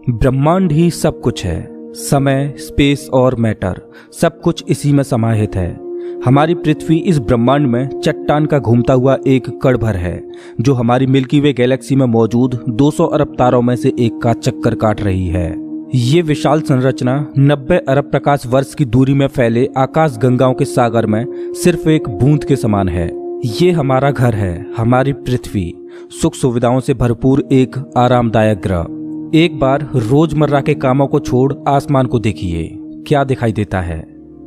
ब्रह्मांड ही सब कुछ है। समय, स्पेस और मैटर सब कुछ इसी में समाहित है। हमारी पृथ्वी इस ब्रह्मांड में चट्टान का घूमता हुआ एक कण भर है, जो हमारी मिल्की वे गैलेक्सी में मौजूद 200 अरब तारों में से एक का चक्कर काट रही है। ये विशाल संरचना 90 अरब प्रकाश वर्ष की दूरी में फैले आकाश गंगाओं के सागर में सिर्फ एक बूंद के समान है। ये हमारा घर है, हमारी पृथ्वी, सुख सुविधाओं से भरपूर एक आरामदायक ग्रह। एक बार रोजमर्रा के कामों को छोड़ आसमान को देखिए, क्या दिखाई देता है।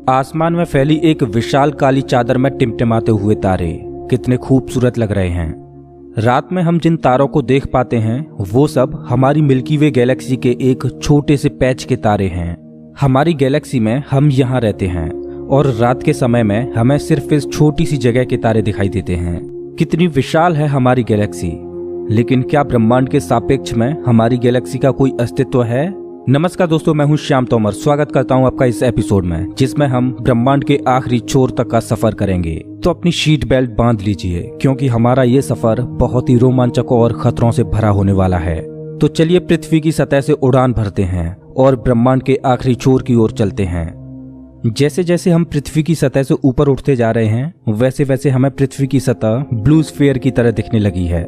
आसमान में फैली एक विशाल काली चादर में टिमटिमाते हुए तारे कितने खूबसूरत लग रहे हैं। रात में हम जिन तारों को देख पाते हैं वो सब हमारी मिल्की वे गैलेक्सी के एक छोटे से पैच के तारे हैं। हमारी गैलेक्सी में हम यहाँ रहते हैं और रात के समय में हमें सिर्फ इस छोटी सी जगह के तारे दिखाई देते हैं। कितनी विशाल है हमारी गैलेक्सी, लेकिन क्या ब्रह्मांड के सापेक्ष में हमारी गैलेक्सी का कोई अस्तित्व है? नमस्कार दोस्तों, मैं हूं श्याम तोमर। स्वागत करता हूं आपका इस एपिसोड में, जिसमें हम ब्रह्मांड के आखिरी छोर तक का सफर करेंगे। तो अपनी सीट बेल्ट बांध लीजिए, क्योंकि हमारा ये सफर बहुत ही रोमांचक और खतरों से भरा होने वाला है। तो चलिए पृथ्वी की सतह से उड़ान भरते हैं और ब्रह्मांड के आखिरी छोर की ओर चलते हैं। जैसे जैसे हम पृथ्वी की सतह से ऊपर उठते जा रहे हैं, वैसे वैसे हमें पृथ्वी की सतह ब्लू स्फीयर की तरह दिखने लगी है।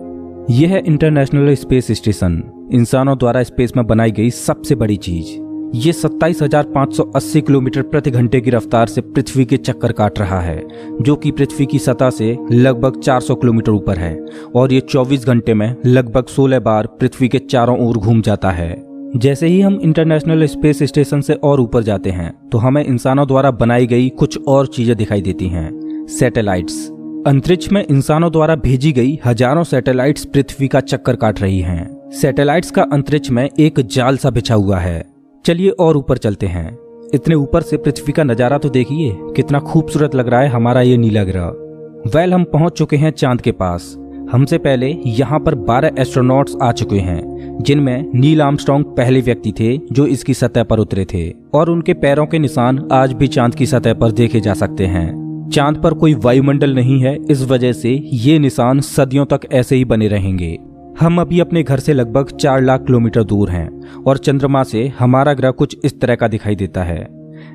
यह है इंटरनेशनल स्पेस स्टेशन, इंसानों द्वारा स्पेस में बनाई गई सबसे बड़ी चीज। ये 27,580 किलोमीटर प्रति घंटे की रफ्तार से पृथ्वी के चक्कर काट रहा है, जो कि पृथ्वी की सतह से लगभग 400 किलोमीटर ऊपर है। और ये 24 घंटे में लगभग 16 बार पृथ्वी के चारों ओर घूम जाता है। जैसे ही हम इंटरनेशनल स्पेस स्टेशन से और ऊपर जाते हैं, तो हमें इंसानों द्वारा बनाई गई कुछ और चीजें दिखाई देती हैं। सैटेलाइट्स। अंतरिक्ष में इंसानों द्वारा भेजी गई हजारों सैटेलाइट्स पृथ्वी का चक्कर काट रही हैं। सैटेलाइट्स का अंतरिक्ष में एक जाल सा बिछा हुआ है। चलिए और ऊपर चलते हैं। इतने ऊपर से पृथ्वी का नजारा तो देखिए, कितना खूबसूरत लग रहा है हमारा ये नीला ग्रह। हम पहुंच चुके हैं चांद के पास। हमसे पहले यहाँ पर 12 एस्ट्रोनॉट्स आ चुके हैं, जिनमें नील आर्मस्ट्रांग पहले व्यक्ति थे जो इसकी सतह पर उतरे थे, और उनके पैरों के निशान आज भी चांद की सतह पर देखे जा सकते हैं। चांद पर कोई वायुमंडल नहीं है, इस वजह से ये निशान सदियों तक ऐसे ही बने रहेंगे। हम अभी अपने घर से लगभग 4 लाख किलोमीटर दूर हैं और चंद्रमा से हमारा ग्रह कुछ इस तरह का दिखाई देता है।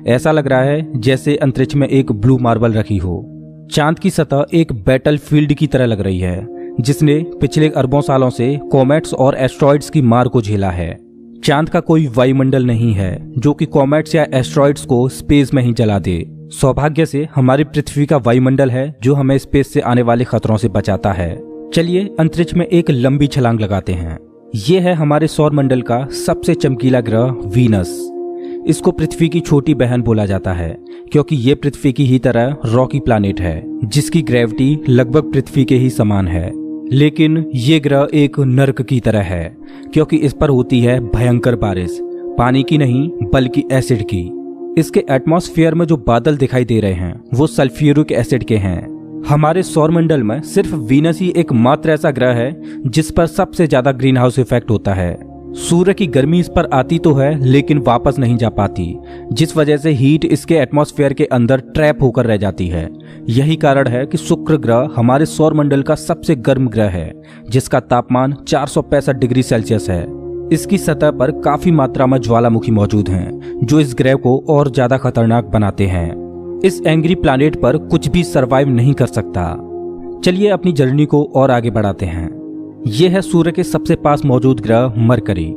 ऐसा लग रहा है जैसे अंतरिक्ष में एक ब्लू मार्बल रखी हो। चांद की सतह एक बैटल फील्ड की तरह लग रही है, जिसने पिछले अरबों सालों से कॉमेट्स और एस्ट्रॉइड्स की मार को झेला है। चांद का कोई वायुमंडल नहीं है जो कि कॉमेट्स या एस्ट्रॉइड्स को स्पेस में ही जला दे। सौभाग्य से हमारी पृथ्वी का वायुमंडल है जो हमें स्पेस से आने वाले खतरों से बचाता है। चलिए अंतरिक्ष में एक लंबी छलांग लगाते हैं। ये है हमारे सौर मंडल का सबसे चमकीला ग्रह वीनस। इसको पृथ्वी की छोटी बहन बोला जाता है, क्योंकि ये पृथ्वी की ही तरह रॉकी प्लैनेट है, जिसकी ग्रेविटी लगभग पृथ्वी के ही समान है। लेकिन ये ग्रह एक नर्क की तरह है, क्योंकि इस पर होती है भयंकर बारिश, पानी की नहीं बल्कि एसिड की। इसके एटमॉस्फेयर में जो बादल दिखाई दे रहे हैं वो सल्फ्यूरिक एसिड के हैं। हमारे सौरमंडल में सिर्फ वीनस ही एकमात्र ऐसा ग्रह है जिस पर सबसे ज्यादा ग्रीन हाउस इफेक्ट होता है। सूर्य की गर्मी इस पर आती तो है, लेकिन वापस नहीं जा पाती, जिस वजह से हीट इसके एटमॉस्फेयर के अंदर ट्रैप होकर रह जाती है। यही कारण है कि शुक्र ग्रह हमारे सौरमंडल का सबसे गर्म ग्रह है, जिसका तापमान 465 डिग्री सेल्सियस है। इसकी सतह पर काफी मात्रा में ज्वालामुखी मौजूद हैं, जो इस ग्रह को और ज्यादा खतरनाक बनाते हैं। इस एंग्री प्लैनेट पर कुछ भी सरवाइव नहीं कर सकता। चलिए अपनी जर्नी को और आगे बढ़ाते हैं। यह है सूर्य के सबसे पास मौजूद ग्रह मरकरी।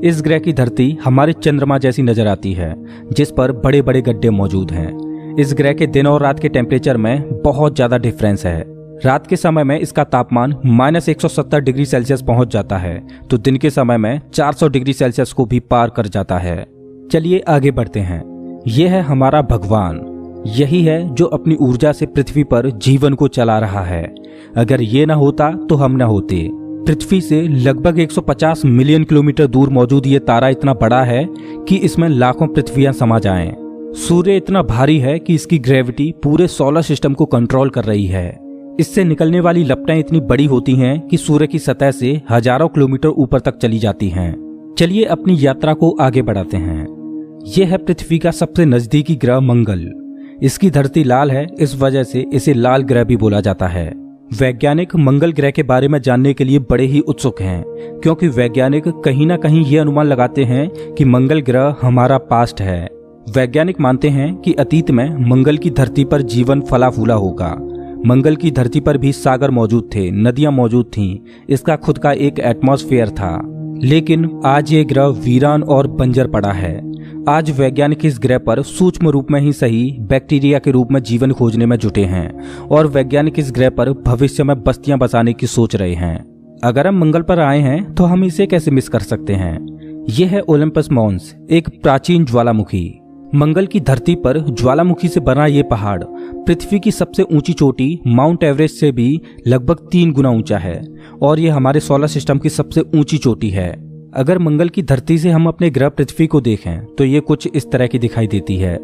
इस ग्रह की धरती हमारे चंद्रमा जैसी नजर आती है, जिस पर बड़े बड़े गड्ढे मौजूद हैं। इस ग्रह के दिन और रात के टेम्परेचर में बहुत ज्यादा डिफरेंस है। रात के समय में इसका तापमान -170 डिग्री सेल्सियस पहुंच जाता है, तो दिन के समय में 400 डिग्री सेल्सियस को भी पार कर जाता है। चलिए आगे बढ़ते हैं। यह है हमारा भगवान। यही है जो अपनी ऊर्जा से पृथ्वी पर जीवन को चला रहा है। अगर ये ना होता तो हम ना होते। पृथ्वी से लगभग 150 मिलियन किलोमीटर दूर मौजूद ये तारा इतना बड़ा है कि इसमें लाखों पृथ्वियां समा जाएं। सूर्य इतना भारी है कि इसकी ग्रेविटी पूरे सोलर सिस्टम को कंट्रोल कर रही है। इससे निकलने वाली लपटें इतनी बड़ी होती हैं कि सूर्य की सतह से हजारों किलोमीटर ऊपर तक चली जाती हैं। चलिए अपनी यात्रा को आगे बढ़ाते हैं। यह है पृथ्वी का सबसे नजदीकी ग्रह मंगल। इसकी धरती लाल है, इस वजह से इसे लाल ग्रह भी बोला जाता है। वैज्ञानिक मंगल ग्रह के बारे में जानने के लिए बड़े ही उत्सुक हैं, क्योंकि वैज्ञानिक कहीं ना कहीं ये अनुमान लगाते हैं कि मंगल ग्रह हमारा पास्ट है। वैज्ञानिक मानते हैं कि अतीत में मंगल की धरती पर जीवन फला फूला होगा। मंगल की धरती पर भी सागर मौजूद थे, नदियां मौजूद थीं, इसका खुद का एक एटमॉस्फेयर था। लेकिन आज ये ग्रह वीरान और बंजर पड़ा है। आज वैज्ञानिक इस ग्रह पर सूक्ष्म रूप में ही सही बैक्टीरिया के रूप में जीवन खोजने में जुटे हैं और वैज्ञानिक इस ग्रह पर भविष्य में बस्तियां बसाने की सोच रहे हैं। अगर हम मंगल पर आए हैं तो हम इसे कैसे मिस कर सकते हैं। यह है ओलंपस मॉन्स, एक प्राचीन ज्वालामुखी। मंगल की धरती पर ज्वालामुखी से बना ये पहाड़ पृथ्वी की सबसे ऊंची चोटी माउंट एवरेस्ट से भी लगभग 3 गुना ऊंचा है और ये हमारे सोलर सिस्टम की सबसे ऊंची चोटी है। अगर मंगल की धरती से हम अपने ग्रह पृथ्वी को देखें तो ये कुछ इस तरह की दिखाई देती है।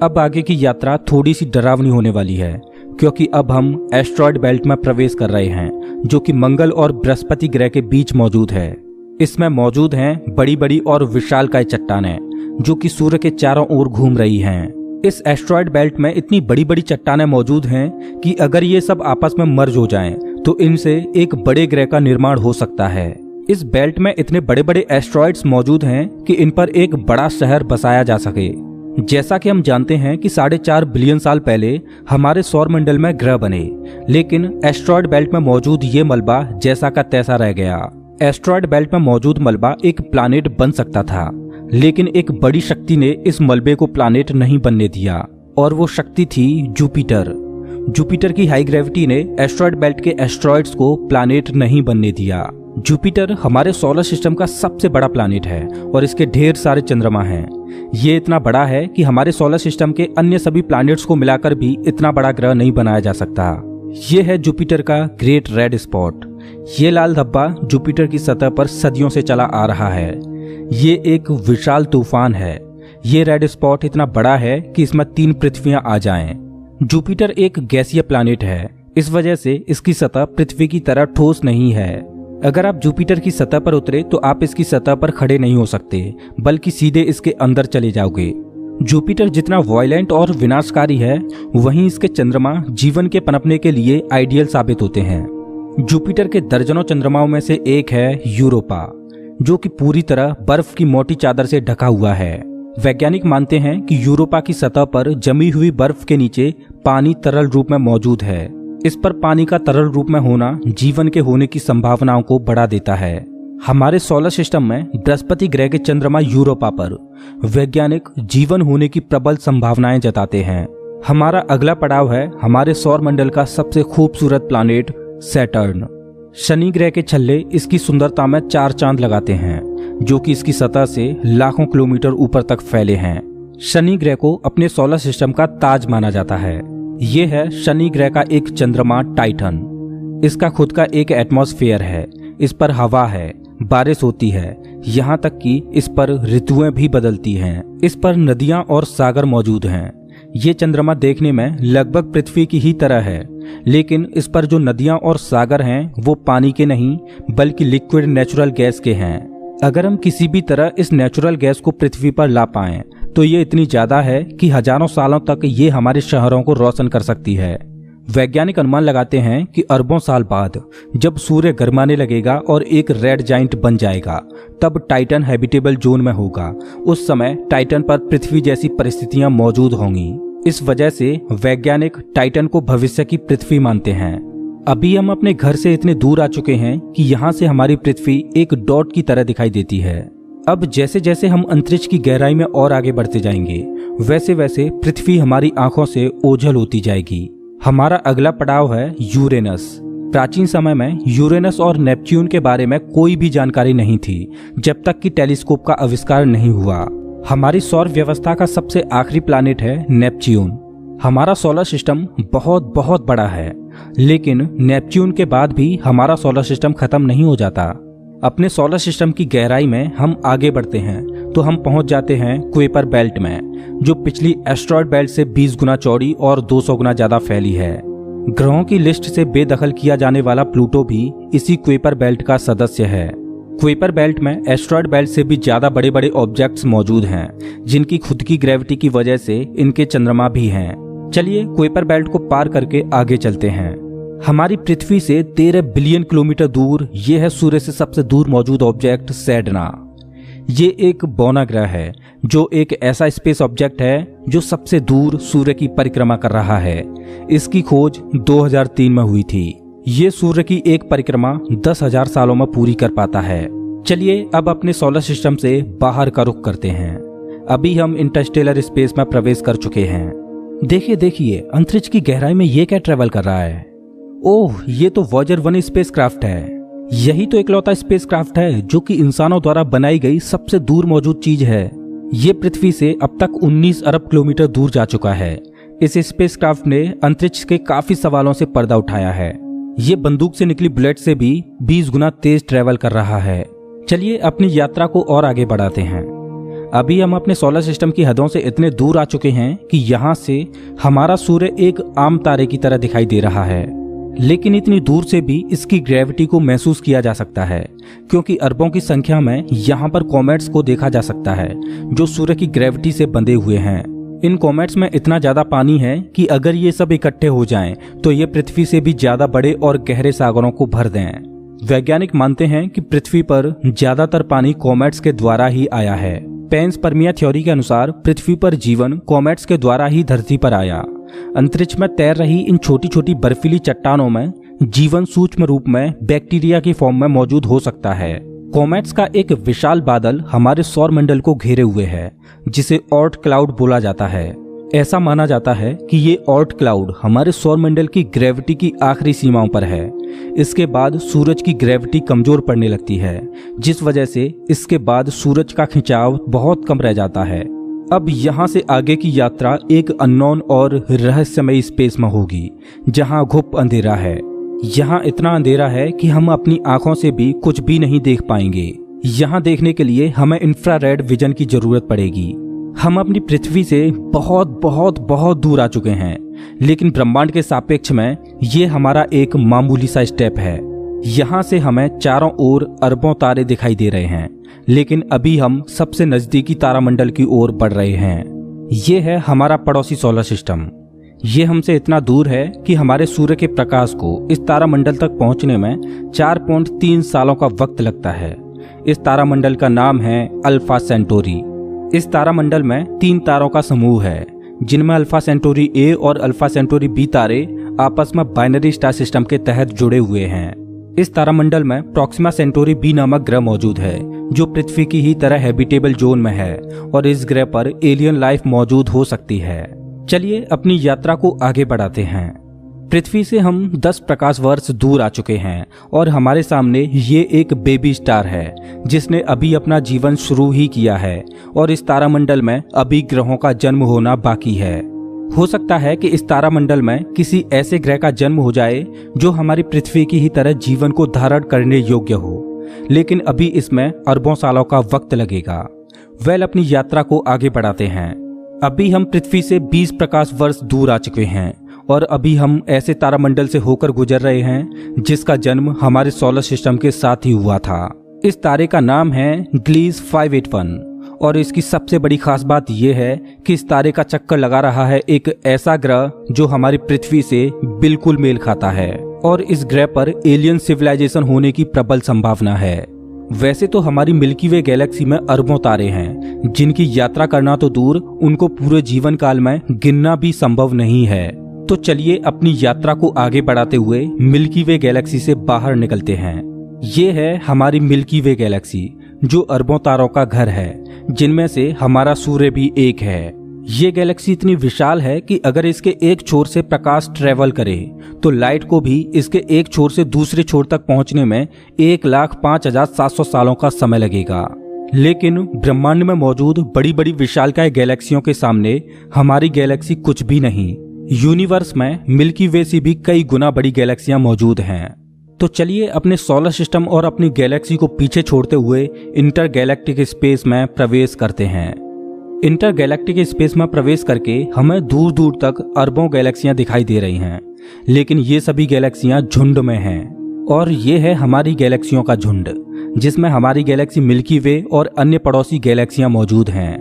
अब आगे की यात्रा थोड़ी सी डरावनी होने वाली है, क्योंकि अब हम एस्ट्रॉयड बेल्ट में प्रवेश कर रहे हैं, जो कि मंगल और बृहस्पति ग्रह के बीच मौजूद है। इसमें मौजूद हैं बड़ी बड़ी और विशालकाय चट्टानें, जो कि सूर्य के चारों ओर घूम रही हैं। इस एस्ट्रॉयड बेल्ट में इतनी बड़ी बड़ी चट्टानें मौजूद हैं कि अगर ये सब आपस में मर्ज हो जाएं, तो इनसे एक बड़े ग्रह का निर्माण हो सकता है। इस बेल्ट में इतने बड़े बड़े एस्ट्रॉयड्स मौजूद हैं कि इन पर एक बड़ा शहर बसाया जा सके। जैसा कि हम जानते हैं कि 4.5 बिलियन साल पहले हमारे सौर मंडल में ग्रह बने, लेकिन एस्ट्रॉयड बेल्ट में मौजूद ये मलबा जैसा का तैसा रह गया। एस्ट्रॉयड बेल्ट में मौजूद मलबा एक प्लैनेट बन सकता था, लेकिन एक बड़ी शक्ति ने इस मलबे को प्लैनेट नहीं बनने दिया, और वो शक्ति थी जुपिटर। जुपिटर की हाई ग्रेविटी ने एस्ट्रॉयड बेल्ट के एस्ट्रॉयड्स को प्लैनेट नहीं बनने दिया। जुपिटर हमारे सोलर सिस्टम का सबसे बड़ा प्लैनेट है और इसके ढेर सारे चंद्रमा हैं। ये इतना बड़ा है कि हमारे सोलर सिस्टम के अन्य सभी प्लैनेट्स को मिलाकर भी इतना बड़ा ग्रह नहीं बनाया जा सकता। ये है जुपिटर का ग्रेट रेड स्पॉट। ये लाल धब्बा जुपिटर की सतह पर सदियों से चला आ रहा है। ये एक विशाल तूफान है। ये रेड स्पॉट इतना बड़ा है कि इसमें 3 पृथ्वियां आ जाएं। जुपिटर एक गैसीय प्लैनेट है, इस वजह से इसकी सतह पृथ्वी की तरह ठोस नहीं है। अगर आप जुपिटर की सतह पर उतरे तो आप इसकी सतह पर खड़े नहीं हो सकते, बल्कि सीधे इसके अंदर चले जाओगे। जुपिटर जितना वायलेंट और विनाशकारी है, वहीं इसके चंद्रमा जीवन के पनपने के लिए आइडियल साबित होते हैं। जुपिटर के दर्जनों चंद्रमाओं में से एक है यूरोपा, जो कि पूरी तरह बर्फ की मोटी चादर से ढका हुआ है। वैज्ञानिक मानते हैं कि यूरोपा की सतह पर जमी हुई बर्फ के नीचे पानी तरल रूप में मौजूद है। इस पर पानी का तरल रूप में होना जीवन के होने की संभावनाओं को बढ़ा देता है। हमारे सोलर सिस्टम में बृहस्पति ग्रह के चंद्रमा यूरोपा पर वैज्ञानिक जीवन होने की प्रबल संभावनाएं जताते हैं। हमारा अगला पड़ाव है हमारे सौर मंडल का सबसे खूबसूरत प्लैनेट सैटर्न। शनि ग्रह के छल्ले इसकी सुंदरता में 4 चांद लगाते हैं, जो कि इसकी सतह से लाखों किलोमीटर ऊपर तक फैले हैं। शनि ग्रह को अपने सोलर सिस्टम का ताज माना जाता है। ये है शनि ग्रह का एक चंद्रमा टाइटन। इसका खुद का एक एटमॉस्फेयर है, इस पर हवा है, बारिश होती है, यहाँ तक कि इस पर ऋतुएं भी बदलती हैं। इस पर नदियां और सागर मौजूद हैं। ये चंद्रमा देखने में लगभग पृथ्वी की ही तरह है, लेकिन इस पर जो नदियां और सागर हैं वो पानी के नहीं बल्कि लिक्विड नेचुरल गैस के हैं। अगर हम किसी भी तरह इस नेचुरल गैस को पृथ्वी पर ला पाएं तो ये इतनी ज्यादा है कि हजारों सालों तक ये हमारे शहरों को रोशन कर सकती है। वैज्ञानिक अनुमान लगाते हैं कि अरबों साल बाद जब सूर्य गर्माने लगेगा और एक रेड जाइंट बन जाएगा, तब टाइटन हैबिटेबल जोन में होगा। उस समय टाइटन पर पृथ्वी जैसी परिस्थितियां मौजूद होंगी। इस वजह से वैज्ञानिक टाइटन को भविष्य की पृथ्वी मानते हैं। अभी हम अपने घर से इतने दूर आ चुके हैं कि यहाँ से हमारी पृथ्वी एक डॉट की तरह दिखाई देती है। अब जैसे जैसे हम अंतरिक्ष की गहराई में और आगे बढ़ते जाएंगे, वैसे वैसे पृथ्वी हमारी आंखों से ओझल होती जाएगी। हमारा अगला पड़ाव है यूरेनस। प्राचीन समय में यूरेनस और नेपच्यून के बारे में कोई भी जानकारी नहीं थी, जब तक कि टेलीस्कोप का आविष्कार नहीं हुआ। हमारी सौर व्यवस्था का सबसे आखिरी प्लैनेट है नेपच्यून। हमारा सोलर सिस्टम बहुत बहुत बड़ा है, लेकिन नेपच्यून के बाद भी हमारा सोलर सिस्टम खत्म नहीं हो जाता। अपने सोलर सिस्टम की गहराई में हम आगे बढ़ते हैं तो हम पहुंच जाते हैं कुइपर बेल्ट में, जो पिछली एस्ट्रॉयड बेल्ट से 20 गुना चौड़ी और 200 गुना ज्यादा फैली है। ग्रहों की लिस्ट से बेदखल किया जाने वाला प्लूटो भी इसी कुइपर बेल्ट का सदस्य है। कुइपर बेल्ट में एस्ट्रॉयड बेल्ट से भी ज्यादा बड़े बड़े ऑब्जेक्ट्स मौजूद हैं, जिनकी खुद की ग्रेविटी की वजह से इनके चंद्रमा भी हैं। चलिए कुइपर बेल्ट को पार करके आगे चलते हैं। हमारी पृथ्वी से 13 बिलियन किलोमीटर दूर ये है सूर्य से सबसे दूर मौजूद ऑब्जेक्ट सेडना। ये एक बौना ग्रह है जो एक ऐसा स्पेस ऑब्जेक्ट है जो सबसे दूर सूर्य की परिक्रमा कर रहा है। इसकी खोज 2003 में हुई थी। ये सूर्य की एक परिक्रमा 10,000 सालों में पूरी कर पाता है। चलिए अब अपने सोलर सिस्टम से बाहर का रुख करते हैं। अभी हम इंटरस्टेलर स्पेस में प्रवेश कर चुके हैं। देखिए अंतरिक्ष की गहराई में ये क्या ट्रेवल कर रहा है। ओह, ये तो वॉयेजर 1 स्पेसक्राफ्ट है। यही तो इकलौता स्पेसक्राफ्ट है जो कि इंसानों द्वारा बनाई गई सबसे दूर मौजूद चीज है। ये पृथ्वी से अब तक 19 अरब किलोमीटर दूर जा चुका है। इस स्पेसक्राफ्ट ने अंतरिक्ष के काफी सवालों से पर्दा उठाया है। ये बंदूक से निकली बुलेट से भी 20 गुना तेज ट्रेवल कर रहा है। चलिए अपनी यात्रा को और आगे बढ़ाते हैं। अभी हम अपने सोलर सिस्टम की हदों से इतने दूर आ चुके हैं कि यहाँ से हमारा सूर्य एक आम तारे की तरह दिखाई दे रहा है, लेकिन इतनी दूर से भी इसकी ग्रेविटी को महसूस किया जा सकता है, क्योंकि अरबों की संख्या में यहाँ पर कॉमेट्स को देखा जा सकता है जो सूर्य की ग्रेविटी से बंधे हुए हैं। इन कॉमेट्स में इतना ज्यादा पानी है कि अगर ये सब इकट्ठे हो जाएं, तो ये पृथ्वी से भी ज्यादा बड़े और गहरे सागरों को भर दें। वैज्ञानिक मानते हैं कि पृथ्वी पर ज्यादातर पानी कॉमेट्स के द्वारा ही आया है। पेंसपर्मिया थ्योरी के अनुसार पृथ्वी पर जीवन कॉमेट्स के द्वारा ही धरती पर आया। अंतरिक्ष में तैर रही इन छोटी छोटी बर्फीली चट्टानों में जीवन सूक्ष्म रूप में बैक्टीरिया की फॉर्म में मौजूद हो सकता है। कॉमेट्स का एक विशाल बादल हमारे सौर मंडल को घेरे हुए है, जिसे ऑर्ट क्लाउड बोला जाता है। ऐसा माना जाता है कि ये ऑर्ट क्लाउड हमारे सौर मंडल की ग्रेविटी की आखिरी सीमाओं पर है। इसके बाद सूरज की ग्रेविटी कमजोर पड़ने लगती है, जिस वजह से इसके बाद सूरज का खिंचाव बहुत कम रह जाता है। अब यहाँ से आगे की यात्रा एक अननोन और रहस्यमयी स्पेस में होगी, जहाँ घुप अंधेरा है। यहाँ इतना अंधेरा है कि हम अपनी आंखों से भी कुछ भी नहीं देख पाएंगे। यहाँ देखने के लिए हमें इंफ्रारेड विजन की जरूरत पड़ेगी। हम अपनी पृथ्वी से बहुत बहुत बहुत दूर आ चुके हैं, लेकिन ब्रह्मांड के सापेक्ष में ये हमारा एक मामूली सा स्टेप है। यहाँ से हमें चारों ओर अरबों तारे दिखाई दे रहे हैं, लेकिन अभी हम सबसे नजदीकी तारामंडल की ओर बढ़ रहे हैं। ये है हमारा पड़ोसी सोलर सिस्टम। ये हमसे इतना दूर है कि हमारे सूर्य के प्रकाश को इस तारामंडल तक पहुंचने में 4.3 सालों का वक्त लगता है। इस तारामंडल का नाम है अल्फा सेंटोरी। इस तारामंडल में 3 तारों का समूह है, जिनमें अल्फा सेंटोरी ए और अल्फा सेंटोरी बी तारे आपस में बाइनरी स्टार सिस्टम के तहत जुड़े हुए हैं। इस तारामंडल में प्रॉक्सिमा सेंटोरी बी नामक ग्रह मौजूद है, जो पृथ्वी की ही तरह हैबिटेबल जोन में है और इस ग्रह पर एलियन लाइफ मौजूद हो सकती है। चलिए अपनी यात्रा को आगे बढ़ाते हैं। पृथ्वी से हम 10 प्रकाश वर्ष दूर आ चुके हैं और हमारे सामने ये एक बेबी स्टार है, जिसने अभी अपना जीवन शुरू ही किया है और इस तारामंडल में अभी ग्रहों का जन्म होना बाकी है। हो सकता है कि इस तारामंडल में किसी ऐसे ग्रह का जन्म हो जाए जो हमारी पृथ्वी की ही तरह जीवन को धारण करने योग्य हो, लेकिन अभी इसमें अरबों सालों का वक्त लगेगा। अपनी यात्रा को आगे बढ़ाते हैं। अभी हम पृथ्वी से 20 प्रकाश वर्ष दूर आ चुके हैं और अभी हम ऐसे तारामंडल से होकर गुजर रहे हैं जिसका जन्म हमारे सोलर सिस्टम के साथ ही हुआ था। इस तारे का नाम है ग्लीस 581 और इसकी सबसे बड़ी खास बात यह है कि इस तारे का चक्कर लगा रहा है एक ऐसा ग्रह जो हमारी पृथ्वी से बिल्कुल मेल खाता है और इस ग्रह पर एलियन सिविलाइजेशन होने की प्रबल संभावना है। वैसे तो हमारी मिल्की वे गैलेक्सी में अरबों तारे हैं, जिनकी यात्रा करना तो दूर, उनको पूरे जीवन काल में गिनना भी संभव नहीं है। तो चलिए अपनी यात्रा को आगे बढ़ाते हुए मिल्की वे गैलेक्सी से बाहर निकलते हैं। ये है हमारी मिल्की वे गैलेक्सी, जो अरबों तारों का घर है, जिनमें से हमारा सूर्य भी एक है। ये गैलेक्सी इतनी विशाल है कि अगर इसके एक छोर से प्रकाश ट्रेवल करे तो लाइट को भी इसके एक छोर से दूसरे छोर तक पहुंचने में 1,05,700 सालों का समय लगेगा। लेकिन ब्रह्मांड में मौजूद बड़ी बड़ी विशालकाय गैलेक्सियों के सामने हमारी गैलेक्सी कुछ भी नहीं। यूनिवर्स में मिल्की वे से भी कई गुना बड़ी गैलेक्सियां मौजूद हैं। तो चलिए अपने सोलर सिस्टम और अपनी गैलेक्सी को पीछे छोड़ते हुए इंटर गैलेक्टिक स्पेस में प्रवेश करते हैं। इंटर गैलेक्टिक स्पेस में प्रवेश करके हमें दूर दूर तक अरबों गैलेक्सियां दिखाई दे रही हैं, लेकिन ये सभी गैलेक्सियां झुंड में हैं और ये है हमारी गैलेक्सियों का झुंड, जिसमें हमारी गैलेक्सी मिल्की वे और अन्य पड़ोसी गैलेक्सियां मौजूद हैं।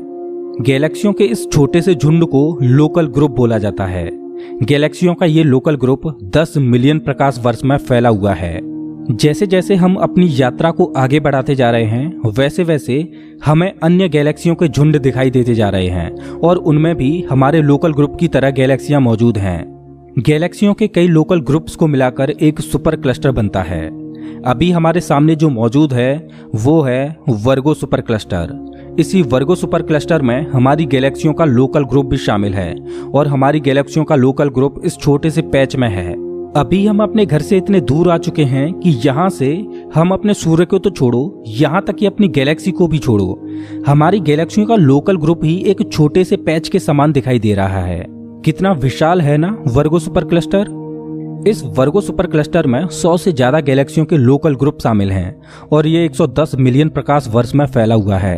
गैलेक्सियों के इस छोटे से झुंड को लोकल ग्रुप बोला जाता है। गैलेक्सियों का ये लोकल ग्रुप 10 मिलियन प्रकाश वर्ष में फैला हुआ है। जैसे जैसे हम अपनी यात्रा को आगे बढ़ाते जा रहे हैं वैसे वैसे हमें अन्य गैलेक्सियों के झुंड दिखाई देते जा रहे हैं और उनमें भी हमारे लोकल ग्रुप की तरह गैलेक्सियां मौजूद हैं। गैलेक्सियों के कई लोकल ग्रुप्स को मिलाकर एक सुपर क्लस्टर बनता है। अभी हमारे सामने जो मौजूद है वो है वर्गो सुपर क्लस्टर। इसी वर्गो सुपर क्लस्टर में हमारी गैलेक्सियों का लोकल ग्रुप भी शामिल है और हमारी गैलेक्सियों का लोकल ग्रुप इस छोटे से पैच में है। अभी हम अपने घर से इतने दूर आ चुके हैं कि यहाँ से हम अपने सूर्य को तो छोड़ो, यहाँ तक कि अपनी गैलेक्सी को भी छोड़ो, हमारी गैलेक्सियों का लोकल ग्रुप ही एक छोटे से पैच के समान दिखाई दे रहा है। कितना विशाल है ना वर्गो सुपर क्लस्टर। इस वर्गो सुपर क्लस्टर में 100 से ज्यादा गैलेक्सियों के लोकल ग्रुप शामिल हैं और ये 110 मिलियन प्रकाश वर्ष में फैला हुआ है।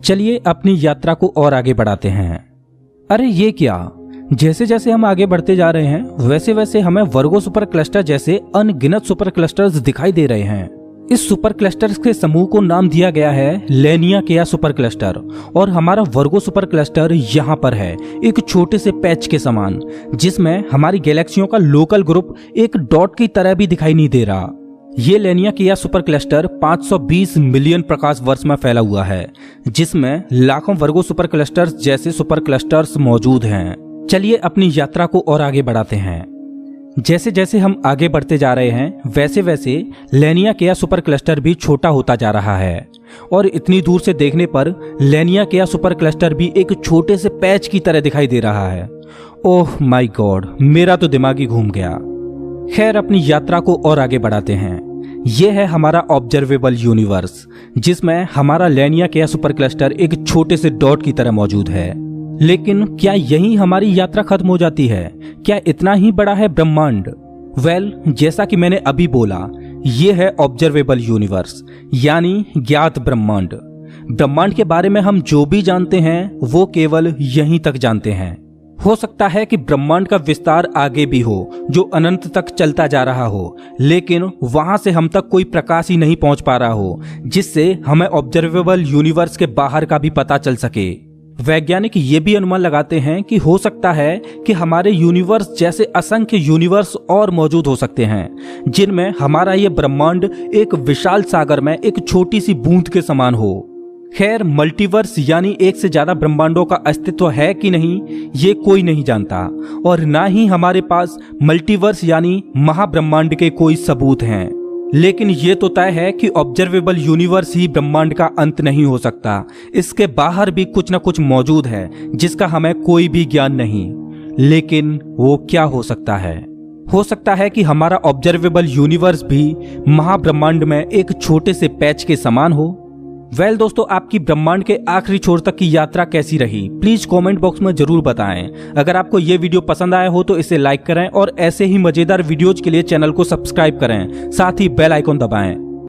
चलिए अपनी यात्रा को और आगे बढ़ाते हैं। अरे ये क्या, जैसे जैसे हम आगे बढ़ते जा रहे हैं वैसे वैसे हमें वर्गो सुपर क्लस्टर जैसे अनगिनत सुपर क्लस्टर्स दिखाई दे रहे हैं। इस सुपर क्लस्टर्स के समूह को नाम दिया गया है लेनियाकेया सुपर क्लस्टर और हमारा वर्गो सुपर क्लस्टर यहाँ पर है एक छोटे से पैच के समान, जिसमें हमारी गैलेक्सियों का लोकल ग्रुप एक डॉट की तरह भी दिखाई नहीं दे रहा। ये लेनियाकेया सुपर क्लस्टर 520 मिलियन प्रकाश वर्ष में फैला हुआ है, जिसमें लाखों वर्गो सुपर क्लस्टर्स जैसे सुपर क्लस्टर्स मौजूद हैं। चलिए अपनी यात्रा को और आगे बढ़ाते हैं। जैसे जैसे हम आगे बढ़ते जा रहे हैं वैसे वैसे लेनियाकेया सुपर क्लस्टर भी छोटा होता जा रहा है और इतनी दूर से देखने पर लेनियाकेया सुपर क्लस्टर भी एक छोटे से पैच की तरह दिखाई दे रहा है। ओह माय गॉड, मेरा तो दिमाग ही घूम गया। खैर अपनी यात्रा को और आगे बढ़ाते हैं। यह है हमारा ऑब्जर्वेबल यूनिवर्स, जिसमें हमारा लेनियाकेया सुपर क्लस्टर एक छोटे से डॉट की तरह मौजूद है। लेकिन क्या यही हमारी यात्रा खत्म हो जाती है? क्या इतना ही बड़ा है ब्रह्मांड? वेल, जैसा कि मैंने अभी बोला, ये है ऑब्जर्वेबल यूनिवर्स यानी ज्ञात ब्रह्मांड। ब्रह्मांड के बारे में हम जो भी जानते हैं वो केवल यहीं तक जानते हैं। हो सकता है कि ब्रह्मांड का विस्तार आगे भी हो जो अनंत तक चलता जा रहा हो, लेकिन वहां से हम तक कोई प्रकाश ही नहीं पहुंच पा रहा हो जिससे हमें ऑब्जर्वेबल यूनिवर्स के बाहर का भी पता चल सके। वैज्ञानिक ये भी अनुमान लगाते हैं कि हो सकता है कि हमारे यूनिवर्स जैसे असंख्य यूनिवर्स और मौजूद हो सकते हैं जिनमें हमारा ये ब्रह्मांड एक विशाल सागर में एक छोटी सी बूंद के समान हो। खैर, मल्टीवर्स यानी एक से ज्यादा ब्रह्मांडों का अस्तित्व है कि नहीं ये कोई नहीं जानता और ना ही हमारे पास मल्टीवर्स यानी महाब्रह्मांड के कोई सबूत हैं। लेकिन ये तो तय है कि ऑब्जर्वेबल यूनिवर्स ही ब्रह्मांड का अंत नहीं हो सकता। इसके बाहर भी कुछ न कुछ मौजूद है जिसका हमें कोई भी ज्ञान नहीं। लेकिन वो क्या हो सकता है? हो सकता है कि हमारा ऑब्जर्वेबल यूनिवर्स भी महाब्रह्मांड में एक छोटे से पैच के समान हो। वेल दोस्तों, आपकी ब्रह्मांड के आखिरी छोर तक की यात्रा कैसी रही प्लीज कमेंट बॉक्स में जरूर बताएं। अगर आपको ये वीडियो पसंद आया हो तो इसे लाइक करें और ऐसे ही मजेदार वीडियोज के लिए चैनल को सब्सक्राइब करें, साथ ही बेल आइकॉन दबाएं।